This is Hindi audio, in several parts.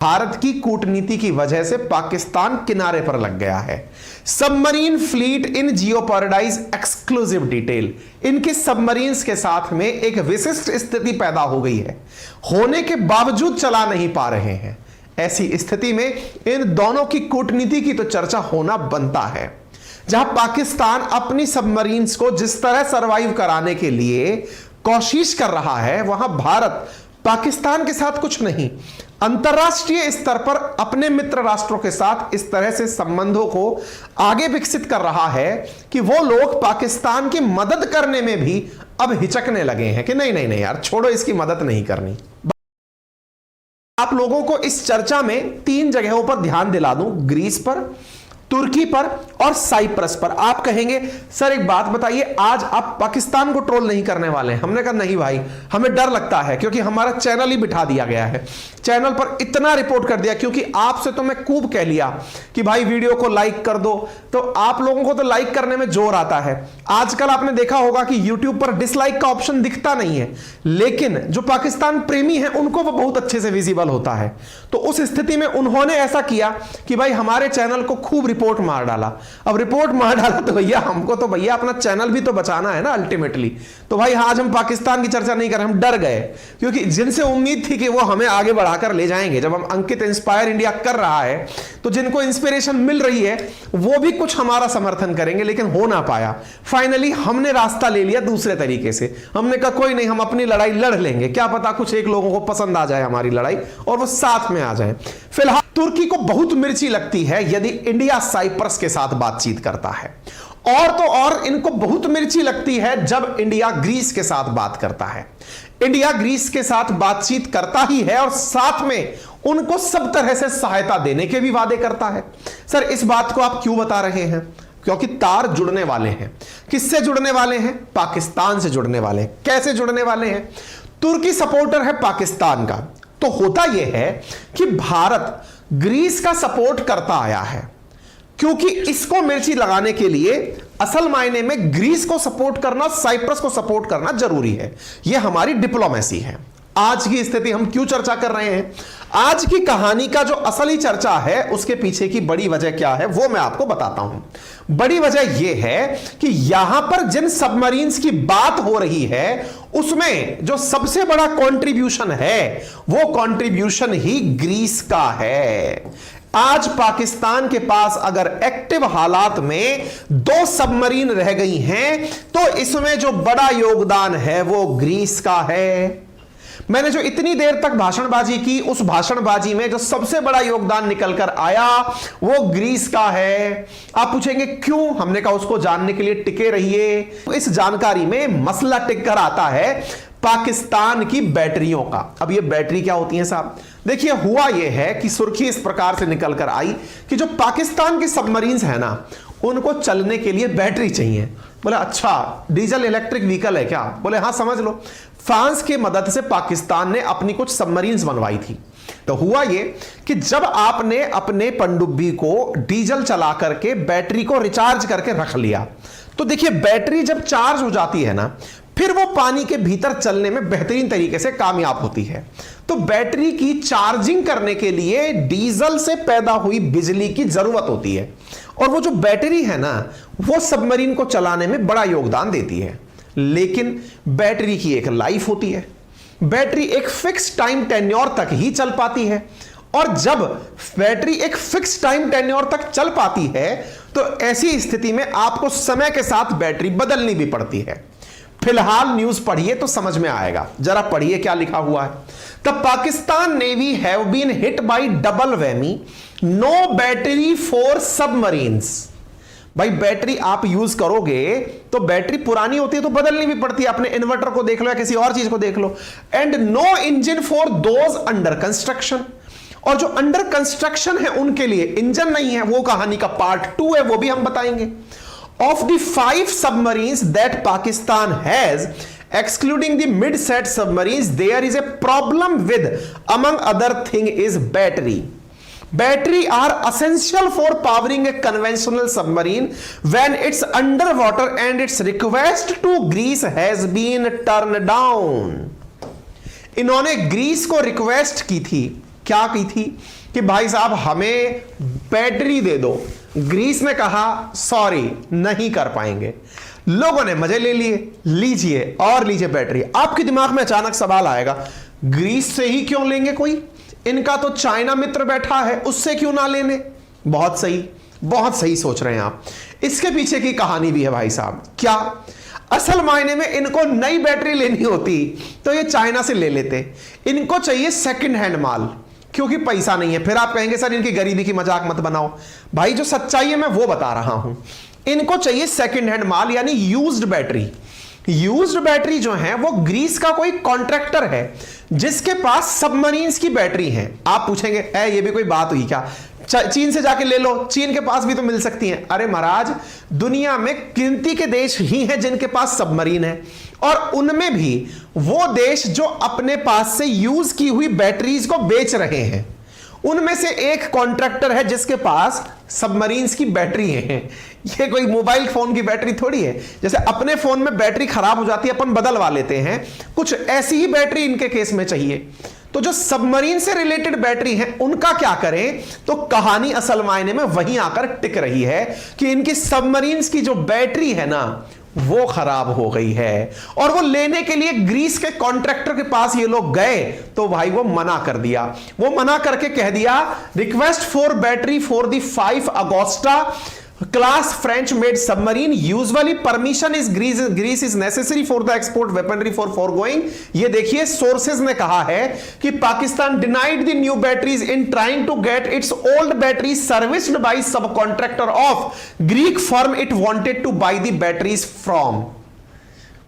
भारत की कूटनीति की वजह से पाकिस्तान किनारे पर लग गया है। सबमरीन फ्लीट इन जियो पैराडाइज एक्सक्लूसिव डिटेल। इनके सबमरीन्स के साथ में एक विशिष्ट स्थिति पैदा हो गई है, होने के बावजूद चला नहीं पा रहे हैं। ऐसी स्थिति में इन दोनों की कूटनीति की तो चर्चा होना बनता है। जहां पाकिस्तान अपनी सबमरीन्स को जिस तरह सरवाइव कराने के लिए कोशिश कर रहा है, वहां भारत पाकिस्तान के साथ कुछ नहीं, अंतरराष्ट्रीय स्तर पर अपने मित्र राष्ट्रों के साथ इस तरह से संबंधों को आगे विकसित कर रहा है कि वो लोग पाकिस्तान की मदद करने में भी अब हिचकने लगे हैं कि नहीं नहीं नहीं यार, छोड़ो, इसकी मदद नहीं करनी। आप लोगों को इस चर्चा में 3 जगहों पर ध्यान दिला दूं, ग्रीस पर, तुर्की पर और साइप्रस पर। आप कहेंगे सर एक बात बताइए, आज आप पाकिस्तान को ट्रोल नहीं करने वाले हैं? हमने कहा नहीं भाई, हमें डर लगता है क्योंकि हमारा चैनल ही बिठा दिया गया है। चैनल पर इतना रिपोर्ट कर दिया, क्योंकि आपसे तो मैं खूब कह लिया कि भाई वीडियो को लाइक कर दो, तो आप लोगों को तो लाइक करने में जोर आता है। आजकल आपने देखा होगा कि यूट्यूब पर डिसलाइक का ऑप्शन दिखता नहीं है, लेकिन जो पाकिस्तान प्रेमी है उनको वो बहुत अच्छे से विजिबल होता है। तो उस स्थिति में उन्होंने ऐसा किया कि भाई हमारे चैनल को खूब रिपोर्ट मार डाला। अब रिपोर्ट मार डाला तो भैया हमको तो भैया अपना चैनल भी तो बचाना है ना अल्टीमेटली। तो भाई आज हम पाकिस्तान की चर्चा नहीं कर रहे, हम डर गए, क्योंकि जिनसे उम्मीद थी कि वो हमें आगे बढ़ाकर ले जाएंगे। जब हम अंकित इंस्पायर इंडिया कर रहा है तो जिनको इंस्पिरेशन मिल रही है वो भी कुछ हमारा समर्थन करेंगे, लेकिन हो ना पाया। फाइनली हमने रास्ता ले लिया दूसरे तरीके से। हमने कहा कोई नहीं, हम अपनी लड़ाई लड़ लेंगे, क्या पता कुछ एक लोगों को पसंद आ जाए हमारी लड़ाई और वो साथ में आ जाए। फिलहाल तुर्की को बहुत मिर्ची लगती है यदि इंडिया साइप्रस के साथ बातचीत करता है, और तो और इनको बहुत मिर्ची लगती है जब इंडिया ग्रीस के साथ बात करता है। इंडिया ग्रीस के साथ बातचीत करता ही है और साथ में उनको सब तरह से सहायता देने के भी वादे करता है। सर इस बात को आप क्यों बता रहे हैं? क्योंकि तार जुड़ने वाले हैं। किससे जुड़ने वाले हैं? पाकिस्तान से जुड़ने वाले हैं। कैसे जुड़ने वाले हैं? तुर्की सपोर्टर है पाकिस्तान का, तो होता यह है कि भारत ग्रीस का सपोर्ट करता आया है, क्योंकि इसको मिर्ची लगाने के लिए असल मायने में ग्रीस को सपोर्ट करना, साइप्रस को सपोर्ट करना जरूरी है। यह हमारी डिप्लोमेसी है। आज की स्थिति हम क्यों चर्चा कर रहे हैं? आज की कहानी का जो असली चर्चा है उसके पीछे की बड़ी वजह क्या है वो मैं आपको बताता हूं। बड़ी वजह यह है कि यहां पर जिन सबमरीन्स की बात हो रही है उसमें जो सबसे बड़ा कंट्रीब्यूशन है वो कंट्रीब्यूशन ही ग्रीस का है। आज पाकिस्तान के पास अगर एक्टिव हालात में 2 सबमरीन रह गई हैं तो इसमें जो बड़ा योगदान है वो ग्रीस का है। मैंने जो इतनी देर तक भाषणबाजी की, उस भाषणबाजी में जो सबसे बड़ा योगदान निकलकर आया वो ग्रीस का है। आप पूछेंगे क्यों? हमने कहा उसको जानने के लिए टिके रहिए। इस जानकारी में मसला टिक कर आता है पाकिस्तान की बैटरियों का। अब ये बैटरी क्या होती है साहब? देखिए हुआ यह है कि सुर्खी इस प्रकार से निकल कर आई कि जो पाकिस्तान की सबमरीन्स है ना, उनको चलने के लिए बैटरी चाहिए। बोले अच्छा डीजल इलेक्ट्रिक व्हीकल है क्या? बोले हाँ समझ लो। फ्रांस की मदद से पाकिस्तान ने अपनी कुछ सबमरीन्स बनवाई थी। तो हुआ ये कि जब आपने अपने पनडुब्बी को डीजल चला करके बैटरी को रिचार्ज करके रख लिया, तो देखिए बैटरी जब चार्ज हो जाती है ना, फिर वो पानी के भीतर चलने में बेहतरीन तरीके से कामयाब होती है। तो बैटरी की चार्जिंग करने के लिए डीजल से पैदा हुई बिजली की जरूरत होती है, और वो जो बैटरी है ना वो सबमरीन को चलाने में बड़ा योगदान देती है। लेकिन बैटरी की एक लाइफ होती है, बैटरी एक फिक्स टाइम टेन्योर तक ही चल पाती है, और जब बैटरी एक फिक्स टाइम टेन्योर तक चल पाती है तो ऐसी स्थिति में आपको समय के साथ बैटरी बदलनी भी पड़ती है। फिलहाल न्यूज पढ़िए तो समझ में आएगा, जरा पढ़िए क्या लिखा हुआ है। The Pakistan navy have been hit by double whammy, no battery for submarines. भाई बैटरी आप यूज करोगे तो बैटरी पुरानी होती है तो बदलनी भी पड़ती है। अपने इन्वर्टर को देख लो या किसी और चीज को देख लो। And no engine for those under construction, और जो अंडर कंस्ट्रक्शन है उनके लिए इंजन नहीं है। वो कहानी का पार्ट 2 है, वो भी हम बताएंगे। Of the 5 submarines that Pakistan has, excluding the mid-set submarines, there is a problem with, among other thing, is battery. Battery are essential for powering a conventional submarine when it's underwater, and its request to Greece has been turned down. इन्होंने ग्रीस को रिक्वेस्ट की थी क्या की थी कि भाई साहब हमें बैटरी दे दो। ग्रीस ने कहा सॉरी नहीं कर पाएंगे। लोगों ने मजे ले लिए, लीजिए और लीजिए बैटरी। आपके दिमाग में अचानक सवाल आएगा, ग्रीस से ही क्यों लेंगे कोई, इनका तो चाइना मित्र बैठा है, उससे क्यों ना लेने। बहुत सही, बहुत सही सोच रहे हैं आप। इसके पीछे की कहानी भी है भाई साहब। क्या असल मायने में इनको नई बैटरी लेनी होती तो ये चाइना से ले लेते। इनको चाहिए सेकंड हैंड माल, क्योंकि पैसा नहीं है। फिर आप कहेंगे सर इनकी गरीबी की मजाक मत बनाओ। भाई जो सच्चाई है मैं वो बता रहा हूं। इनको चाहिए सेकंड हैंड माल, यानी यूज्ड बैटरी। यूज्ड बैटरी जो है वो ग्रीस का कोई कॉन्ट्रैक्टर है जिसके पास सबमरीन्स की बैटरी है। आप पूछेंगे ये भी कोई बात हुई क्या, चीन से जाके ले लो, चीन के पास भी तो मिल सकती हैं। अरे महाराज, दुनिया में गिनती के देश ही हैं जिनके पास सबमरीन है, और उनमें भी वो देश जो अपने पास से यूज की हुई बैटरीज को बेच रहे हैं, उनमें से एक कॉन्ट्रैक्टर है जिसके पास सबमरीन्स की बैटरी है। ये कोई मोबाइल फोन की बैटरी थोड़ी है, जैसे अपने फोन में बैटरी खराब हो जाती है अपन बदलवा लेते हैं, कुछ ऐसी ही बैटरी इनके केस में चाहिए। तो जो सबमरीन से रिलेटेड बैटरी है उनका क्या करें, तो कहानी असल मायने में वहीं आकर टिक रही है कि इनकी सबमरीन्स की जो बैटरी है ना वो खराब हो गई है, और वो लेने के लिए ग्रीस के कॉन्ट्रैक्टर के पास ये लोग गए तो भाई वो मना कर दिया। वो मना करके कह दिया request for battery for the 5 Agosta class French made submarine usually permission is Greece is necessary for the export weaponry for forgoing. ये देखिए सोर्सेज ने कहा है कि Pakistan denied the new batteries in trying to get its old batteries serviced by subcontractor of Greek firm it wanted to buy the batteries from.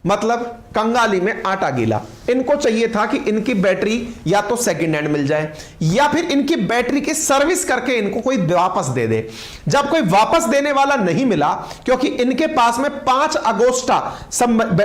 मतलब कंगाली में आटा गीला। इनको चाहिए था कि इनकी बैटरी या तो सेकंड हैंड मिल जाए या फिर इनकी बैटरी की सर्विस करके इनको कोई वापस दे दे। जब कोई वापस देने वाला नहीं मिला, क्योंकि इनके पास में 5 अगोस्टा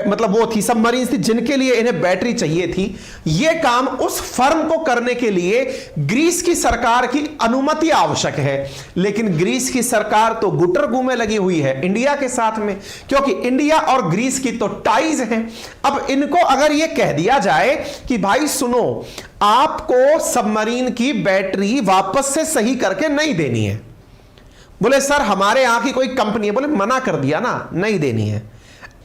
मतलब वो थी सबमरीन थी जिनके लिए इन्हें बैटरी चाहिए थी, यह काम उस फर्म को करने के लिए ग्रीस की सरकार की अनुमति आवश्यक है। लेकिन ग्रीस की सरकार तो गुटर में लगी हुई है इंडिया के साथ में, क्योंकि इंडिया और ग्रीस की तो टाइज है। अब इनको अगर यह कह दिया जाए कि भाई सुनो, आपको सबमरीन की बैटरी वापस से सही करके नहीं देनी है, बोले सर हमारे यहां की कोई कंपनी है, बोले मना कर दिया ना, नहीं देनी है।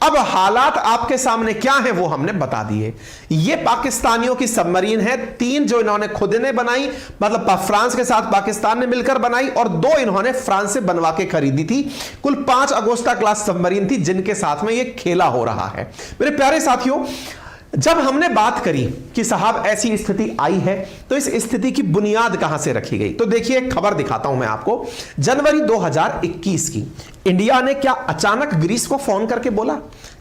अब हालात आपके सामने क्या है वो हमने बता दिए। ये पाकिस्तानियों की सबमरीन है, 3 जो इन्होंने खुद ने बनाई, मतलब फ्रांस के साथ पाकिस्तान ने मिलकर बनाई, और 2 इन्होंने फ्रांस से बनवा के खरीदी थी। कुल 5 अगोस्टा क्लास सबमरीन थी जिनके साथ में ये खेला हो रहा है। मेरे प्यारे साथियों, जब हमने बात करी कि साहब ऐसी स्थिति आई है तो इस स्थिति की बुनियाद कहां से रखी गई, तो देखिए एक खबर दिखाता हूं मैं आपको। जनवरी 2021 की इंडिया ने क्या अचानक ग्रीस को फोन करके बोला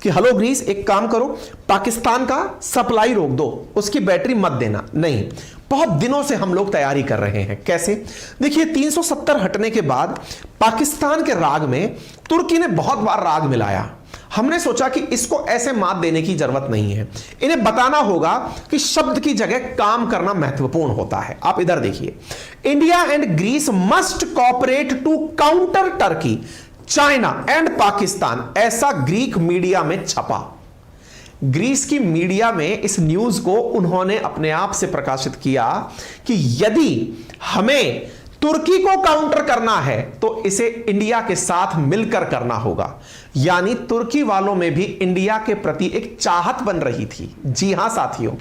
कि हेलो ग्रीस, एक काम करो, पाकिस्तान का सप्लाई रोक दो, उसकी बैटरी मत देना। नहीं, बहुत दिनों से हम लोग तैयारी कर रहे हैं। कैसे? देखिए 370 हटने के बाद पाकिस्तान के राग में तुर्की ने बहुत बार राग मिलाया। हमने सोचा कि इसको ऐसे मात देने की जरूरत नहीं है, इन्हें बताना होगा कि शब्द की जगह काम करना महत्वपूर्ण होता है। आप इधर देखिए, India and Greece must cooperate to counter Turkey, China and Pakistan, ऐसा ग्रीक मीडिया में छपा। ग्रीस की मीडिया में इस न्यूज को उन्होंने अपने आप से प्रकाशित किया कि यदि हमें तुर्की को काउंटर करना है तो इसे इंडिया के साथ मिलकर करना होगा। यानी तुर्की वालों में भी इंडिया के प्रति एक चाहत बन रही थी। जी हां साथियों,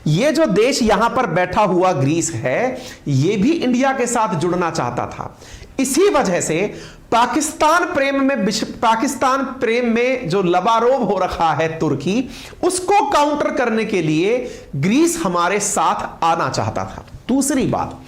यह जो देश यहां पर बैठा हुआ ग्रीस है, यह भी इंडिया के साथ जुड़ना चाहता था। इसी वजह से पाकिस्तान प्रेम में जो लबारोब हो रखा है तुर्की, उसको काउंटर करने के लिए ग्रीस हमारे साथ आना चाहता था। दूसरी बात,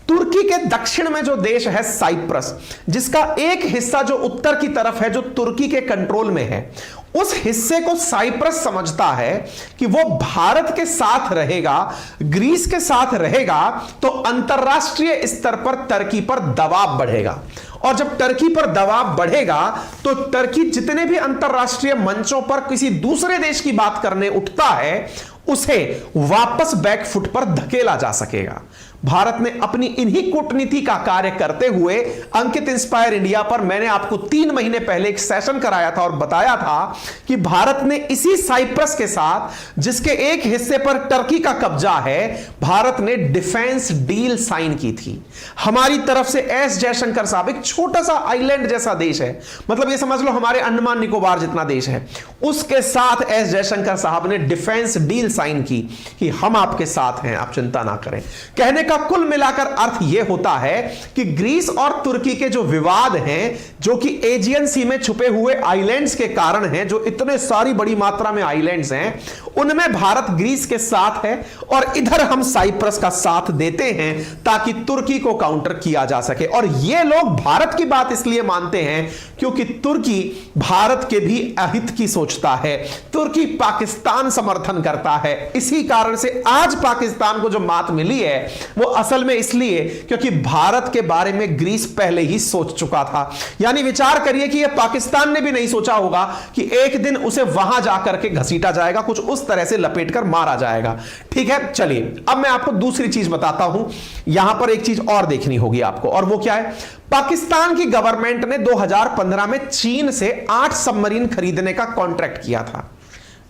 तुर्की के दक्षिण में जो देश है साइप्रस, जिसका एक हिस्सा जो उत्तर की तरफ है जो तुर्की के कंट्रोल में है, उस हिस्से को साइप्रस समझता है कि वो भारत के साथ रहेगा, ग्रीस के साथ रहेगा तो अंतरराष्ट्रीय स्तर पर टर्की पर दबाव बढ़ेगा। और जब टर्की पर दबाव बढ़ेगा तो टर्की जितने भी अंतरराष्ट्रीय मंचों पर किसी दूसरे देश की बात करने उठता है, उसे वापस बैकफुट पर धकेला जा सकेगा। भारत ने अपनी इन्हीं कूटनीति का कार्य करते हुए अंकित इंस्पायर इंडिया पर मैंने आपको 3 महीने पहले एक सेशन कराया था और बताया था कि भारत ने इसी साइप्रस के साथ, जिसके एक हिस्से पर टर्की का कब्जा है, भारत ने डिफेंस डील साइन की थी। हमारी तरफ से एस जयशंकर साहब, एक छोटा सा आइलैंड जैसा देश है, मतलब ये समझ लो हमारे अंडमान निकोबार जितना देश है, उसके साथ एस जयशंकर साहब ने डिफेंस डील साइन की कि हम आपके साथ हैं, आप चिंता ना करें। कहने का कुल मिलाकर अर्थ यह होता है कि ग्रीस और तुर्की के जो विवाद हैं, जो कि एजियन सी में छुपे हुए आइलैंड्स के कारण हैं, जो इतने सारी बड़ी मात्रा में आइलैंड्स हैं, उनमें भारत ग्रीस के साथ है और इधर हम साइप्रस का साथ देते हैं ताकि तुर्की को काउंटर किया जा सके। और ये लोग भारत की बात इसलिए मानते हैं क्योंकि तुर्की भारत के भी अहित की सोचता है, तुर्की पाकिस्तान समर्थन करता है। इसी कारण से आज पाकिस्तान को जो मात मिली है वो असल में इसलिए क्योंकि भारत के बारे में ग्रीस पहले ही सोच चुका था। यानी विचार करिए कि यह पाकिस्तान ने भी नहीं सोचा होगा कि एक दिन उसे वहां जाकर के घसीटा जाएगा, कुछ उस तरह से लपेटकर मारा जाएगा। ठीक है, चलिए अब मैं आपको दूसरी चीज बताता हूं। यहां पर एक चीज और देखनी होगी आपको, और वो क्या है? पाकिस्तान की गवर्नमेंट ने 2015 में चीन से 8 सबमरीन खरीदने का कॉन्ट्रैक्ट किया था।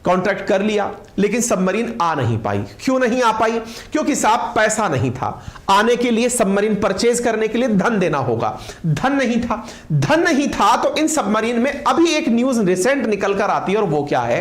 कॉन्ट्रैक्ट कर लिया, लेकिन सबमरीन आ नहीं पाई। क्यों नहीं आ पाई? क्योंकि साहब पैसा नहीं था। आने के लिए, सबमरीन परचेज करने के लिए धन देना होगा, धन नहीं था। धन नहीं था तो इन सबमरीन में अभी एक न्यूज रिसेंट निकल कर आती है, और वो क्या है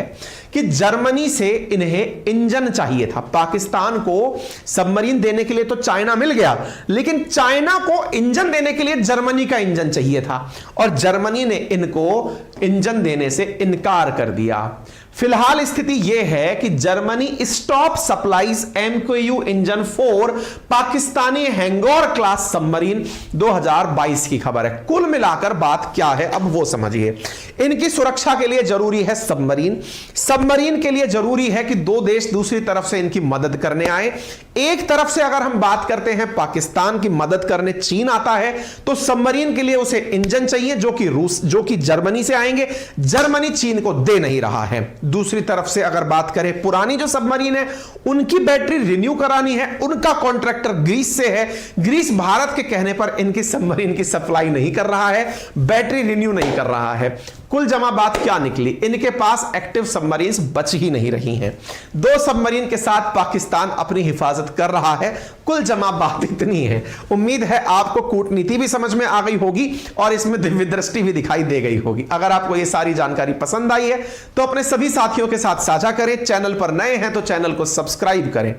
कि जर्मनी से इन्हें इंजन चाहिए था। पाकिस्तान को सबमरीन देने के लिए तो चाइना मिल गया, लेकिन चाइना को इंजन देने के लिए जर्मनी का इंजन चाहिए था, और जर्मनी ने इनको इंजन देने से इनकार कर दिया। फिलहाल स्थिति यह है कि Germany stop supplies MQ engine 4 Pakistani Hangor class submarine 2022 की खबर है। कुल मिलाकर बात क्या है अब वो समझिए। इनकी सुरक्षा के लिए जरूरी है सबमरीन, सबमरीन के लिए जरूरी है कि 2 देश दूसरी तरफ से इनकी मदद करने आए। एक तरफ से अगर हम बात करते हैं पाकिस्तान की मदद करने चीन आता है, तो सबमरीन के लिए उसे इंजन चाहिए जो कि जर्मनी से आएंगे। जर्मनी चीन को दे नहीं रहा है। दूसरी तरफ से अगर बात करें, पुरानी जो सबमरीन है उनकी बैटरी रिन्यू करानी है, उनका कॉन्ट्रैक्टर ग्रीस से है। ग्रीस भारत के कहने पर इनकी सबमरीन की सप्लाई नहीं कर रहा है, बैटरी रिन्यू नहीं कर रहा है। कुल जमा बात क्या निकली? इनके पास एक्टिव सबमरीन्स बच ही नहीं रही हैं। 2 सबमरीन के साथ पाकिस्तान अपनी हिफाजत कर रहा है। कुल जमा बात इतनी है। उम्मीद है आपको कूटनीति भी समझ में आ गई होगी और इसमें दिव्य दृष्टि भी दिखाई दे गई होगी। अगर आपको यह सारी जानकारी पसंद आई है तो अपने सभी साथियों के साथ साझा करें। चैनल पर नए हैं तो चैनल को सब्सक्राइब करें।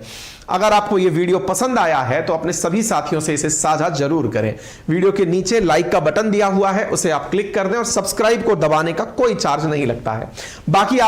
अगर आपको यह वीडियो पसंद आया है तो अपने सभी साथियों से इसे साझा जरूर करें। वीडियो के नीचे लाइक का बटन दिया हुआ है, उसे आप क्लिक कर दें और सब्सक्राइब को दबाने का कोई चार्ज नहीं लगता है। बाकी